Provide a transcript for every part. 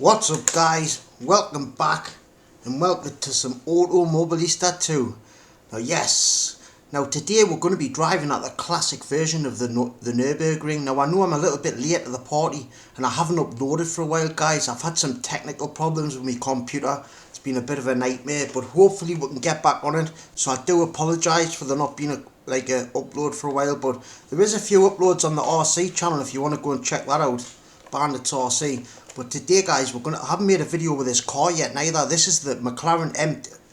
What's up guys, welcome back and welcome to some Automobilista 2. Now today we're going to be driving at the classic version of the Nürburgring. Now I know I'm a little bit late to the party and I haven't uploaded for a while guys. I've had some technical problems with my computer. It's been a bit of a nightmare, but hopefully we can get back on it. So I do apologise for there not being a upload for a while, but there is a few uploads on the RC channel if you want to go and check that out, BANDIT's RC. But today guys, I haven't made a video with this car yet neither. This is the McLaren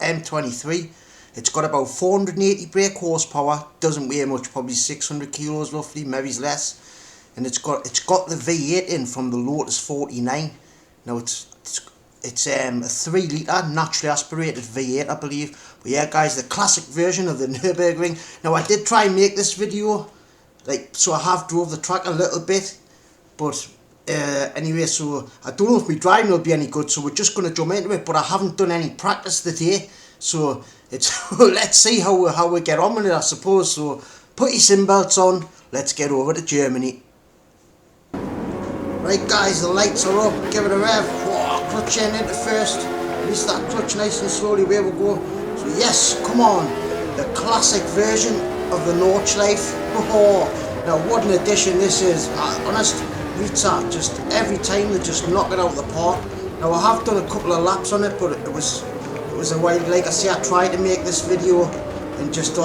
M23. It's got about 480 brake horsepower, doesn't weigh much, probably 600 kilos roughly, maybe less. And it's got the V8 in from the Lotus 49. Now it's a 3 litre naturally aspirated V8 I believe. But yeah guys, the classic version of the Nürburgring. Now I did try and make this video, so I have drove the track a little bit, but anyway, so I don't know if my driving will be any good, so we're just going to jump into it. But I haven't done any practice today, so it's let's see how we get on with it, I suppose. So put your seatbelts on, let's get over to Germany. Right guys, the lights are up, give it a rev. Whoa, clutch in into first, release that clutch nice and slowly, away we go. So yes, come on, the classic version of the Nordschleife. Oh, now what an addition this is, honest. reiza, just every time they just knock it out of the park. Now I have done a couple of laps on it, but it was a while. Like I say, I tried to make this video and just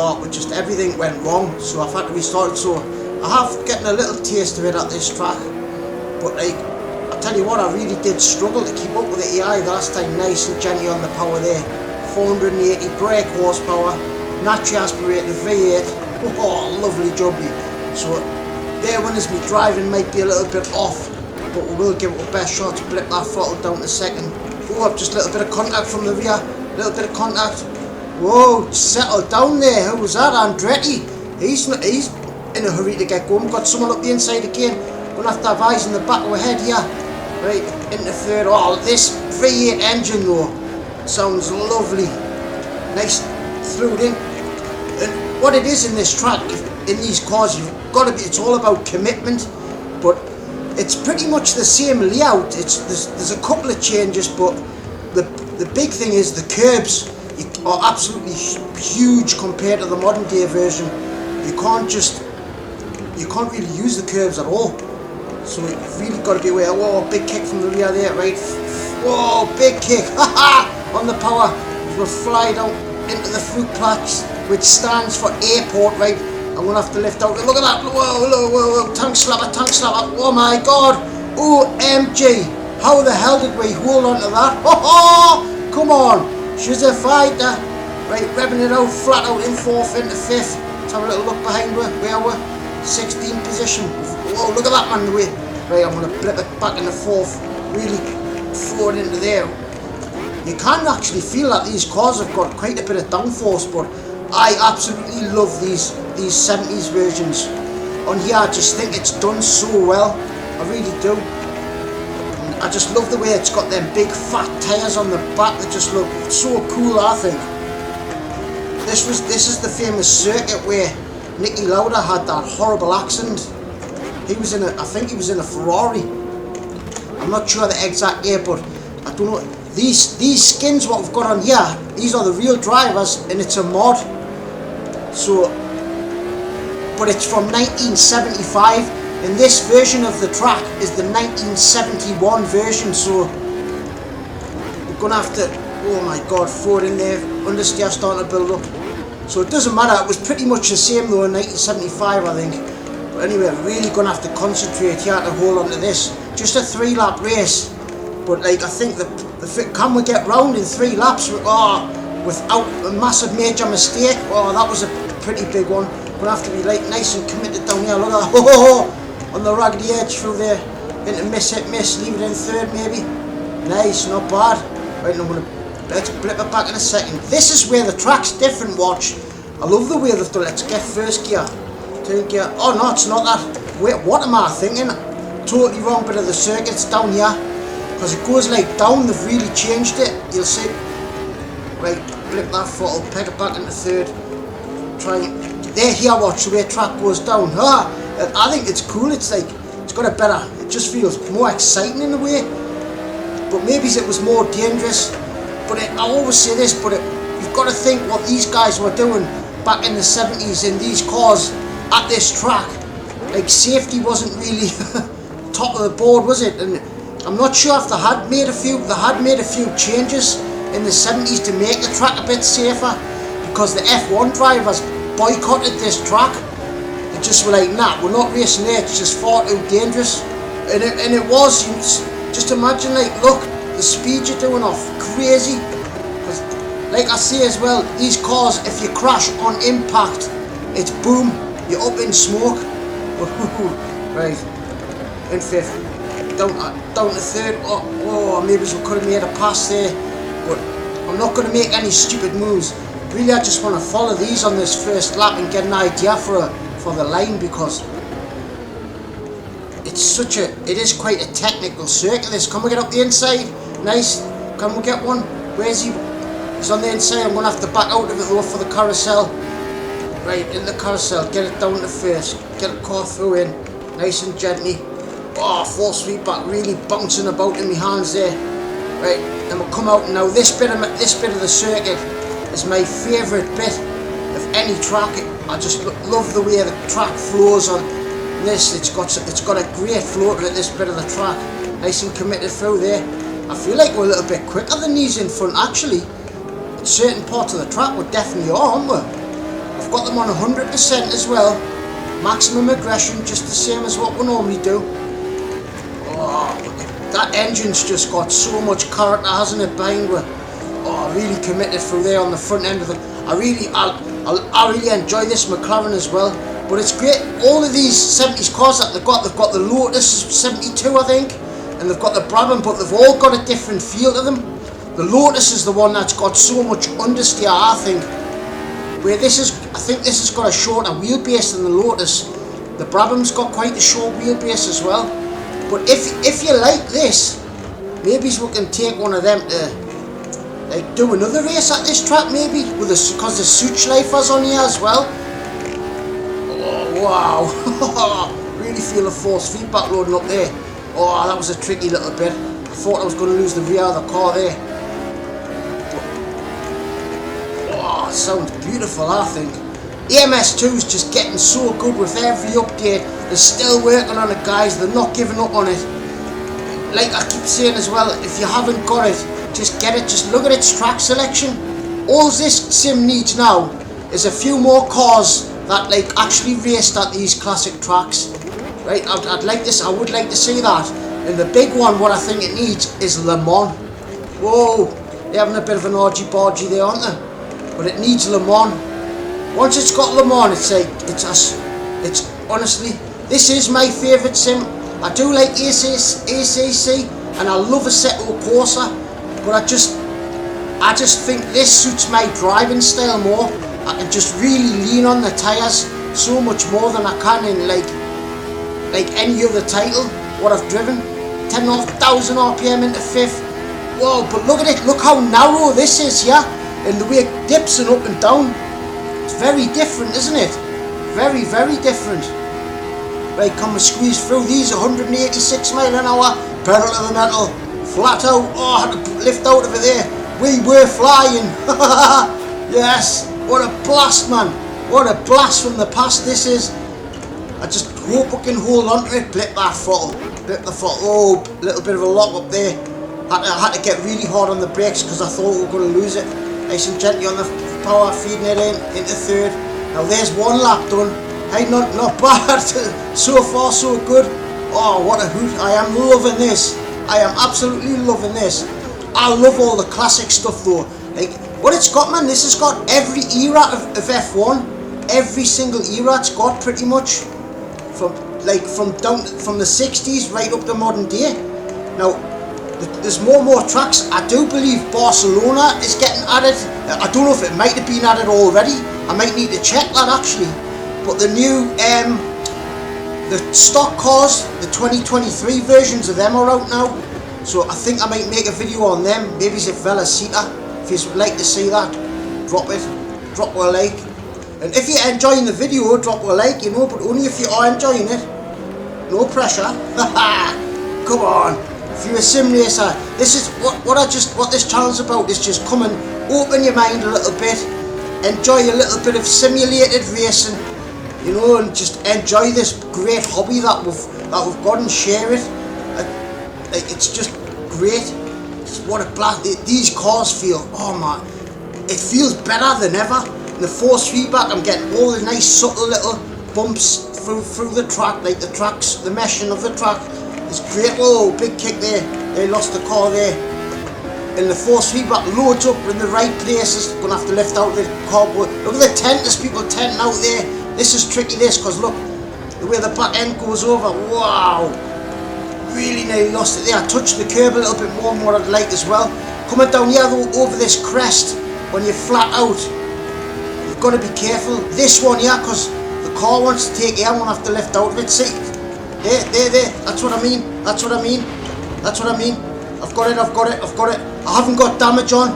everything went wrong, so I've had to restart it. So I have getting a little taste of it at this track, but I tell you what, I really did struggle to keep up with the AI last time. Nice and gentle on the power there, 480 brake horsepower, naturally aspirated V8. Oh, lovely jubbly. So there, when my driving might be a little bit off, but we will give it a best shot to blip that throttle down in a second. Oh, just a little bit of contact from the rear, a little bit of contact. Whoa, settle down there. Who was that? Andretti. He's in a hurry to get going. Got someone up the inside again. Gonna have to have eyes in the back of our head here. Right, into third. Oh, this V8 engine though sounds lovely. Nice through it in. And what it is in this track, in these cars, it's all about commitment, but it's pretty much the same layout. There's a couple of changes, but the big thing is the curbs are absolutely huge compared to the modern day version. You can't really use the curbs at all, so you've really got to be aware. Whoa, big kick from the rear there, right? Whoa, big kick, haha, on the power. We'll fly down into the fruit platch, which stands for airport, right? I'm going to have to lift out. Look at that. Whoa. Tank slapper. Oh my god. OMG. How the hell did we hold on to that? Oh, come on. She's a fighter. Right, revving it out, flat out in fourth, into fifth. Let's have a little look behind her. Where we're 16th position. Whoa, look at that man. Right, I'm going to blip it back in the fourth. Really forward into there. You can actually feel that these cars have got quite a bit of downforce, but I absolutely love these 70s versions. On here I just think it's done so well, I really do. And I just love the way it's got them big fat tyres on the back that just look so cool, I think. This is the famous circuit where Niki Lauda had that horrible accident. I think he was in a Ferrari. I'm not sure the exact year, but I don't know. These skins what we've got on here, these are the real drivers and it's a mod. So, but it's from 1975, and this version of the track is the 1971 version. So we're gonna have to, oh my god, throw it in there. Understeer starting to build up. So it doesn't matter. It was pretty much the same though in 1975, I think. But anyway, really gonna have to concentrate here to hold on to this. Just a 3-lap race, but I think can we get round in 3 laps? Without a massive major mistake. Oh, that was a pretty big one. Gonna have to be nice and committed down here. Look at that. On the raggedy edge through there. Into hit miss, leave it in third maybe. Nice, not bad. Right, let's blip it back in a second. This is where the track's different, watch. I love the way they've done it. Let's get first gear. Turn gear. Oh no, it's not that. Wait, what am I thinking? Totally wrong bit of the circuit's down here. Because it goes down, they've really changed it. You'll see. Right, blip that throttle, peg it back into third. Try there, here, watch the way track goes down. I think it's cool. It's got a better, it just feels more exciting in a way. but maybe it was more dangerous. But I always say this, but you've got to think what these guys were doing back in the 70s in these cars at this track. Like, safety wasn't really top of the board, was it? And I'm not sure if they had made a few changes in the 70s to make the track a bit safer, because the F1 drivers boycotted this track. They just were like, nah, we're not racing there, it's just far too dangerous. And it was, just imagine, like, look, the speed you're doing off, crazy. Because, like I say as well, these cars, if you crash on impact, it's boom, you're up in smoke. Right, in fifth, down to third. Oh, maybe we could have made a pass there, but I'm not going to make any stupid moves. Really, I just want to follow these on this first lap and get an idea for the line, because it is quite a technical circuit. This, can we get up the inside? Nice. Can we get one? Where's he? He's on the inside. I'm going to have to back out of it though for the carousel. Right, in the carousel, get it down to first, get the car through in, nice and gently. Oh, full sweep back, really bouncing about in my hands there. Right, and we'll come out now. This bit of the circuit is my favourite bit of any track. I just love the way the track flows on this. It's got a great flow to it, this bit of the track. Nice and committed through there. I feel like we're a little bit quicker than these in front actually. In certain parts of the track we definitely are, aren't we? I've got them on 100% as well. Maximum aggression, just the same as what we normally do. Oh, that engine's just got so much character, hasn't it, behind me? Oh, really committed through there on the front end of the... I really enjoy this McLaren as well. But it's great, all of these 70s cars that they've got the Lotus 72, I think, and they've got the Brabham, but they've all got a different feel to them. The Lotus is the one that's got so much understeer, I think. Where I think this has got a shorter wheelbase than the Lotus. The Brabham's got quite a short wheelbase as well. But if you like this, maybe we can take one of them to like do another race at this track, maybe, with because the Suitschleifer's on here as well. Oh wow! Really feel the force feedback loading up there. Oh, that was a tricky little bit. I thought I was going to lose the rear of the car there. Sounds beautiful, I think. EMS2 is just getting so good with every update. They're still working on it, guys. They're not giving up on it. Like I keep saying as well, if you haven't got it, just get it. Just look at its track selection. All this sim needs now is a few more cars that like actually raced at these classic tracks. Right? I would like to see that. And the big one, what I think it needs is Le Mans. Whoa, they're having a bit of an argy-bargy there, aren't they? But it needs Le Mans. Once it's got Le Mans, it's honestly, this is my favourite sim. I do like ACC and I love Assetto Corsa, but I just think this suits my driving style more. I can just really lean on the tyres so much more than I can in like any other title what I've driven. 10,500 RPM into fifth. Whoa, but look at it, look how narrow this is, yeah? And the way it dips and up and down, it's very different, isn't it? Very, very different. Right, come and squeeze through these 186 mile an hour, pedal to the metal, flat out. Oh, I had to lift out of it there. We were flying. Yes, what a blast, man. What a blast from the past this is. I just hope we can hold on to it. Blip that throttle, blip the throttle. Oh, a little bit of a lock up there. I had to get really hard on the brakes because I thought we were going to lose it. Nice and gently on the power, feeding it into third. Now there's one lap done. Hey, not bad. So far so good. Oh, what a hoot. I am loving this. I am absolutely loving this. I love all the classic stuff though. Like, what it's got, man, this has got every era of F1. Every single era it's got pretty much. From the 60s right up to modern day. Now, there's more and more tracks. I do believe Barcelona is getting added. I don't know if it might have been added already. I might need to check that actually. But the new, the stock cars, the 2023 versions of them are out now. So I think I might make a video on them. Maybe it's a Velocita. If you would like to see that, drop a like. And if you're enjoying the video, drop a like, you know, but only if you are enjoying it. No pressure. Come on. If you're a sim racer, this is what this channel's about, is just come and open your mind a little bit, enjoy a little bit of simulated racing, you know, and just enjoy this great hobby that we've got and share it. It's just great. Just what a blast. These cars feel, oh man, it feels better than ever. In the force feedback, I'm getting all the nice subtle little bumps through the track, like the meshing of the track. It's great. Whoa, big kick there. They lost the car there. And the force feedback loads up in the right places. Gonna have to lift out the cardboard. Look at the tent, there's people tenting out there. This is tricky, this, because look, the way the back end goes over. Wow. Really nearly lost it there. I touched the curb a little bit more than what I'd like as well. Coming down here though, over this crest, when you're flat out, you've got to be careful. This one here, because the car wants to take you, I won't have to lift out of it. See, there, that's what I mean, that's what I mean. I've got it. I haven't got damage on.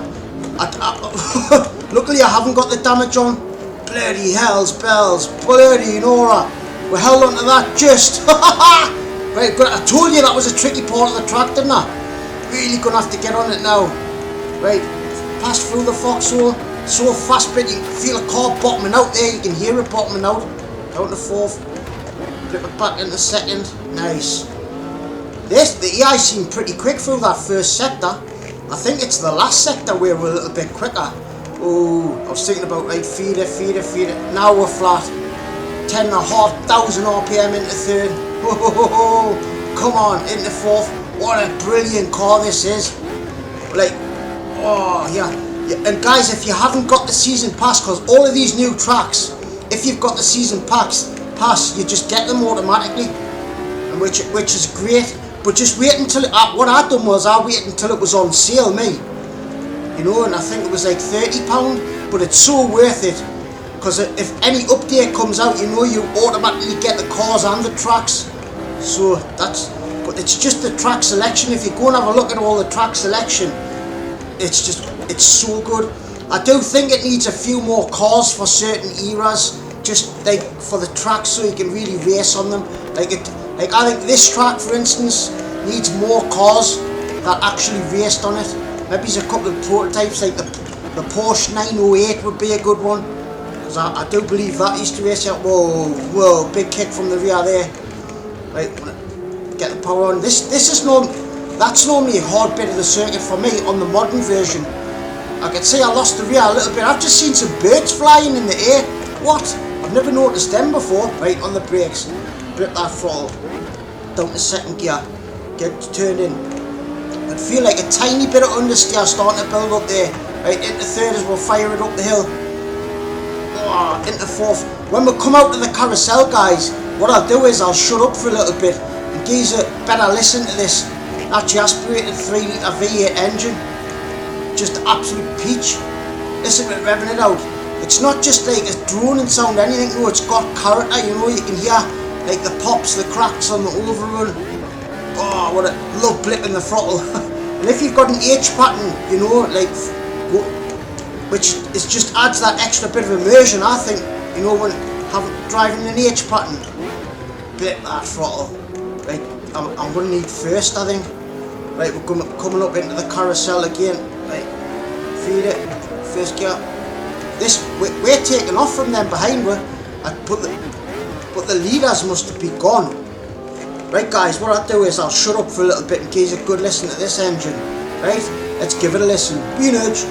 Luckily I haven't got the damage on. Bloody hell's bells, bloody Nora. We're held onto that just. Right, but I told you that was a tricky part of the track, didn't I? Really gonna have to get on it now. Right, pass through the foxhole. So fast, but you can feel a car bottoming out there. You can hear it bottoming out. Down to fourth. Flip it back into second. Nice. The EI seemed pretty quick through that first sector. I think it's the last sector where we're a little bit quicker. Oh, I was thinking about, right, feed it. Now we're flat. 10,500 RPM into third. Oh, come on, into fourth. What a brilliant car this is. Like, oh yeah. And guys, if you haven't got the season pass, because all of these new tracks, if you've got the season pass, you just get them automatically, and which is great. But just wait until what I done was I waited until it was on sale, you know, and I think it was like £30, but it's so worth it, because if any update comes out, you know, you automatically get the cars and the tracks. So but it's just the track selection. If you go and have a look at all the track selection, it's so good. I do think it needs a few more cars for certain eras, just like for the tracks, so you can really race on them. Like I think this track, for instance, needs more cars that actually raced on it. Maybe there's a couple of prototypes, like the Porsche 908 would be a good one, because I do believe that used to race out. Whoa, big kick from the rear there. Right, get the power on. That's normally a hard bit of the circuit for me on the modern version. I can see I lost the rear a little bit. I've just seen some birds flying in the air. What? I've never noticed them before. Right, on the brakes. Grip that throttle. Down to second gear. Get turned in. I feel like a tiny bit of understeer starting to build up there. Right, into third as we'll fire it up the hill. Oh, into fourth. When we come out to the carousel, guys, what I'll do is I'll shut up for a little bit and give you a better listen to this naturally aspirated 3 litre V8 engine. Just absolute peach. Listen to it revving it out. It's not just like a droning sound or anything, no, it's got character, you know. You can hear like the pops, the cracks on the overrun. Oh, what a love blip in the throttle. And if you've got an H pattern, you know, like, which is just adds that extra bit of immersion, I think, you know, when driving an H pattern. Blip that throttle. Right, I'm going to need first, I think. Right, we're coming up into the carousel again. Right, feed it, first gear. We're taking off from them behind, but the leaders must be gone. Right guys, what I'll do is I'll shut up for a little bit and give you a good listen to this engine. Right, let's give it a listen. Be nudge.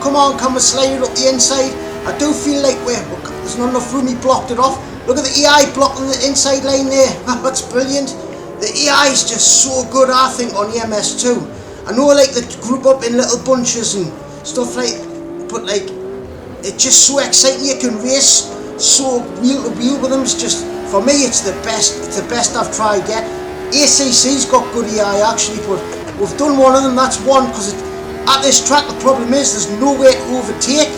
Come on, can we slide it up the inside? I do feel like there's not enough room. He blocked it off. Look at the EI blocking the inside line there. That's brilliant. The EI is just so good, I think, on the MS2. I know, like, they group up in little bunches and stuff like, but like, it's just so exciting. You can race so wheel to wheel with them. It's just, for me, it's the best. It's the best I've tried yet. ACC's got good EI actually, but we've done one of them. That's one because at this track the problem is there's no way to overtake.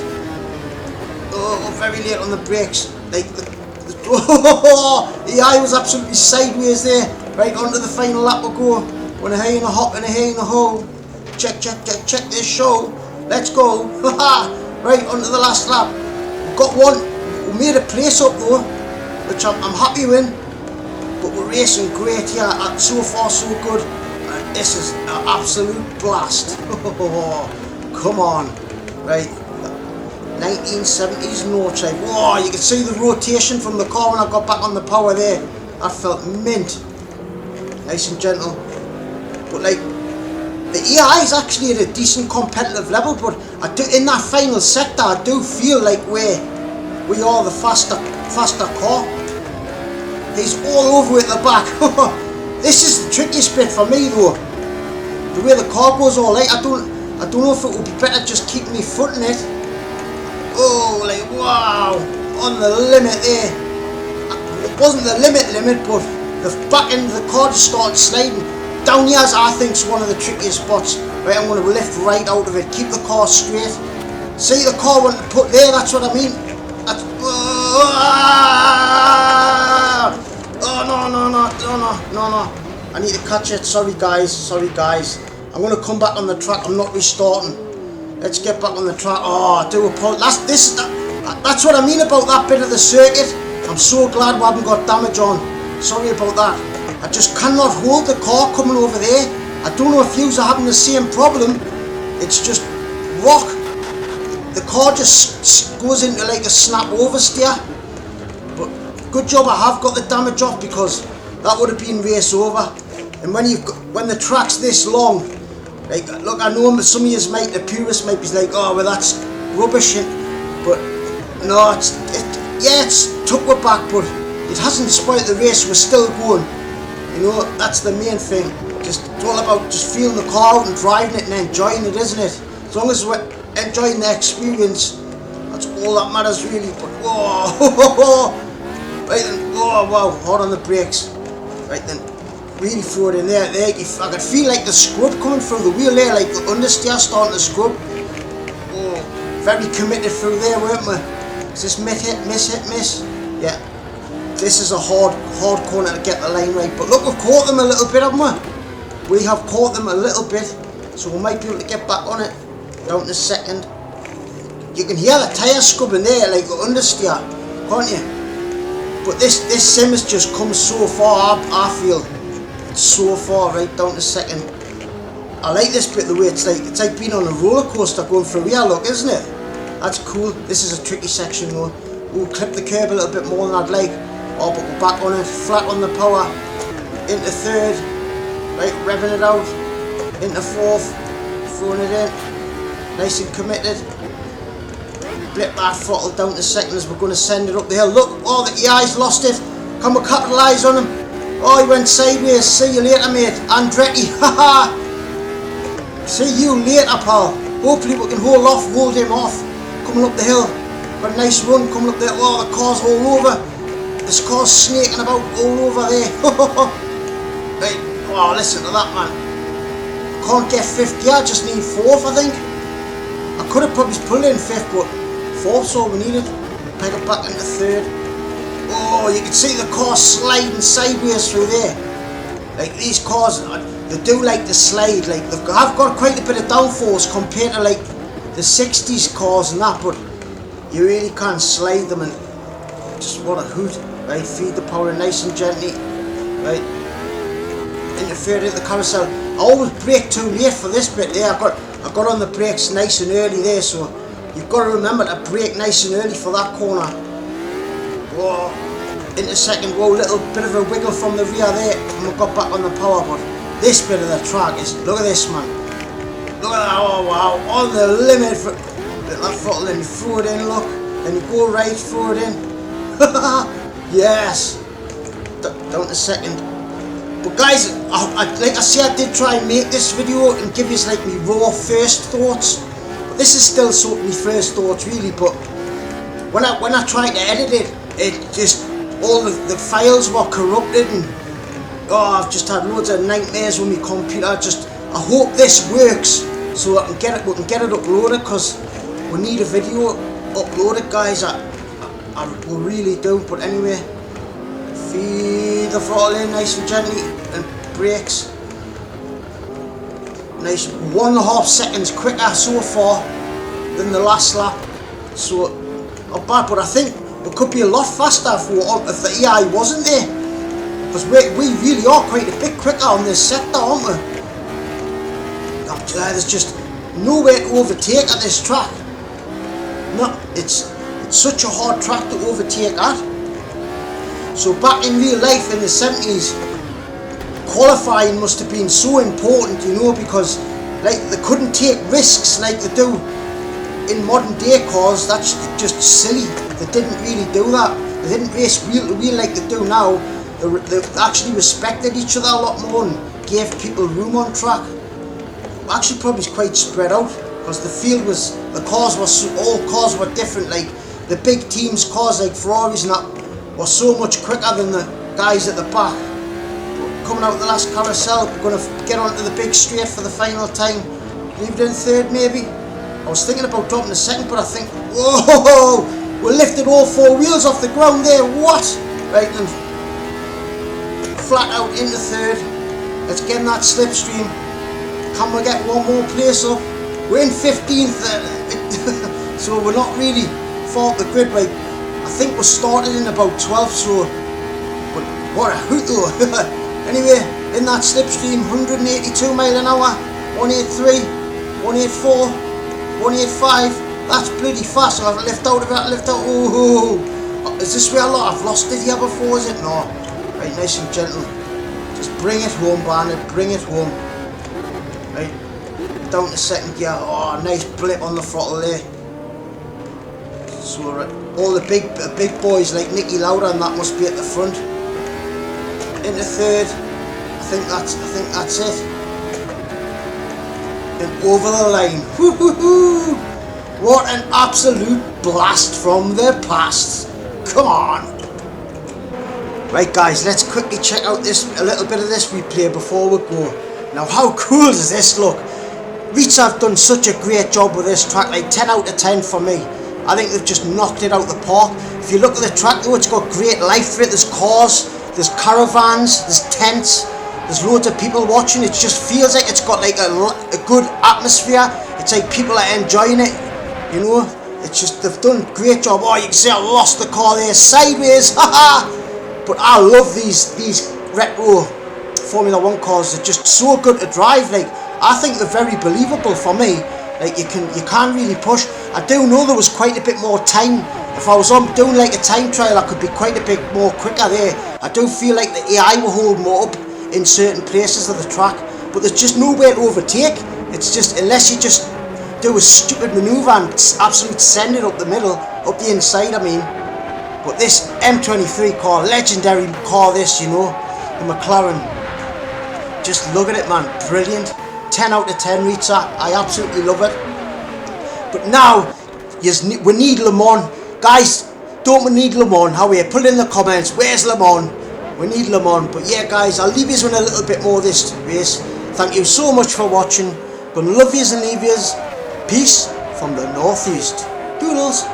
Oh, we're very late on the brakes. Like the eye was absolutely sideways there. Right onto the final lap we go. When a hay in a hop and a hay in a hole. Check this show. Let's go. Right onto the last lap. We've got one. We made a place up though, which I'm happy with. But we're racing great here. So far so good. This is an absolute blast. Come on. Right. 1970s Nordschleife. Whoa, you can see the rotation from the car when I got back on the power there. That felt mint. Nice and gentle. But like, the EI is actually at a decent competitive level, but I do, in that final sector, I do feel like we are the faster car. He's all over at the back. This is the trickiest bit for me though. The way the car goes all right, I don't know if it would be better just keeping my foot in it. Oh, like wow, on the limit there. It wasn't the limit, but the back end of the car just started sliding. Down here, I think, is one of the trickiest spots. Right, I'm going to lift right out of it, keep the car straight. See the car went to put there, that's what I mean. That's, no. I need to catch it. Sorry guys. I'm going to come back on the track. I'm not restarting. Let's get back on the track. Oh, I do apologize. That's what I mean about that bit of the circuit. I'm so glad we haven't got damage on. Sorry about that. I just cannot hold the car coming over there. I don't know if yous are having the same problem. It's just rock. The car just goes into like a snap oversteer. But good job I have got the damage off, because that would have been race over. And when the track's this long, like, look, I know some of yous might, the purists might be like, oh well, that's rubbish, but no, it's took it back, but it hasn't spoiled the race. We're still going. You know, that's the main thing. It's all about just feeling the car out and driving it and enjoying it, isn't it? As long as we're enjoying the experience, that's all that matters really. But whoa, right then, oh wow, hard on the brakes. Right then, really throw it in there. I could feel like the scrub coming through the wheel there, like the understeer starting to scrub. Oh, very committed through there, weren't we? Is this miss? Yeah, this is a hard corner to get the line right. But look, we've caught them a little bit, haven't we? We have caught them a little bit, so we might be able to get back on it. Down in a second. You can hear the tyre scrubbing there, like the understeer, can't you? But this sim has just come so far, I feel. It's so far, right down to second. I like this bit, the way it's like being on a roller coaster going through here, look, isn't it? That's cool. This is a tricky section though. We'll clip the curb a little bit more than I'd like. Oh, but we're back on it, flat on the power. Into third, right, revving it out. Into fourth, throwing it in. Nice and committed. Blip that throttle down to second as we're going to send it up the hill. Look, oh, the EI's lost it. Can we capitalise on him? Oh, he went sideways. See you later, mate. Andretti, haha. See you later, pal. Hopefully we can hold him off. Coming up the hill. Got a nice run coming up there. Oh, the car's all over. This car's snaking about all over there. Right. Oh, listen to that, man. Can't get fifth gear, just need fourth, I think. I could have probably pulled in fifth, but fourth's all we needed. Pick it back into third. Oh, you can see the car sliding sideways through there. Like these cars, they do like to slide. Like I've got quite a bit of downforce compared to like the 60s cars and that, but you really can't slide them, and just what a hoot. Right, feed the power nice and gently. Right, interfere into the carousel. I always brake too late for this bit there. I got on the brakes nice and early there, so you've got to remember to brake nice and early for that corner. Whoa, into second, whoa, little bit of a wiggle from the rear there, and we got back on the power. But this bit of the track is, look at this, man. Look at that, oh wow, on the limit. For that throttle, then you throw it in, look, then you go right, throw it in. Yes, down to second. But guys, like I said, I did try and make this video and give you like me raw first thoughts. But this is still sort of my first thoughts really. But when I tried to edit it, it just all the files were corrupted, and oh, I've just had loads of nightmares with my computer. I hope this works so we can get it uploaded, because we need a video uploaded, guys. We really do. But anyway, feed the throttle in nice and gently, and brakes. Nice, 1.5 seconds quicker so far than the last lap. So not bad, but I think it could be a lot faster if the EI wasn't there, because we really are quite a bit quicker on this sector, aren't we? There's just nowhere to overtake at this track. No, it's such a hard track to overtake at. So back in real life in the 70s, qualifying must have been so important, you know, because like they couldn't take risks like they do in modern day cars. That's just silly. They didn't really do that. They didn't race wheel to wheel like they do now. They actually respected each other a lot more and gave people room on track. Actually, probably quite spread out, because the field was, all cars were different. Like the big teams cars like Ferraris and that were so much quicker than the guys at the back. But coming out the last carousel, we're going to get onto the big straight for the final time. Leave it in third maybe. I was thinking about dropping a second, but I think, whoa, we lifted all 4 wheels off the ground there. What? Right, and flat out into third. Let's get in that slipstream. Can we get one more place up? We're in 15th, so we're not really far up the grid. Like, I think we started in about 12th, so, but what a hoot though. Anyway, in that slipstream, 182 mile an hour, 183, 184, 185. That's bloody fast. So I've lift out of that, lift out. Oh, is this where I've lost it here before? Is it? No. Right, nice and gentle. Just bring it home, Bandit. Bring it home. Right, down to second gear. Oh, nice blip on the throttle there. So all the big boys like Nicky Lauda and that must be at the front. Into third. I think that's it. And over the line. Woo-hoo-hoo! What an absolute blast from the past. Come on. Right guys, let's quickly check out a little bit of this replay before we go. Now how cool does this look? Reiza have done such a great job with this track, like 10 out of 10 for me. I think they've just knocked it out of the park. If you look at the track though, it's got great life for it. There's cars, there's caravans, there's tents, there's loads of people watching. It just feels like it's got like a good atmosphere. It's like people are enjoying it, you know. It's just, they've done a great job. Oh, you can see I lost the car there sideways, haha. But I love these retro Formula 1 cars. They're just so good to drive. Like, I think they're very believable for me. Like, you can't really push. I do know there was quite a bit more time. If I was doing like a time trial, I could be quite a bit more quicker there. I do feel like the AI will hold more up in certain places of the track, but there's just nowhere to overtake. It's just, unless you just do a stupid manoeuvre and absolute send it up the middle, up the inside I mean. But this M23 car, legendary car this, you know, the McLaren. Just look at it, man, brilliant. 10 out of 10 reiza, I absolutely love it. But now, we need Le Mans. Guys, don't we need Le Mans? How are you? Put it in the comments, where's Le Mans? We need Le Mans. But yeah guys, I'll leave you with a little bit more of this race. Thank you so much for watching. Gonna love yous and leave yous. Peace from the northeast. Doodles.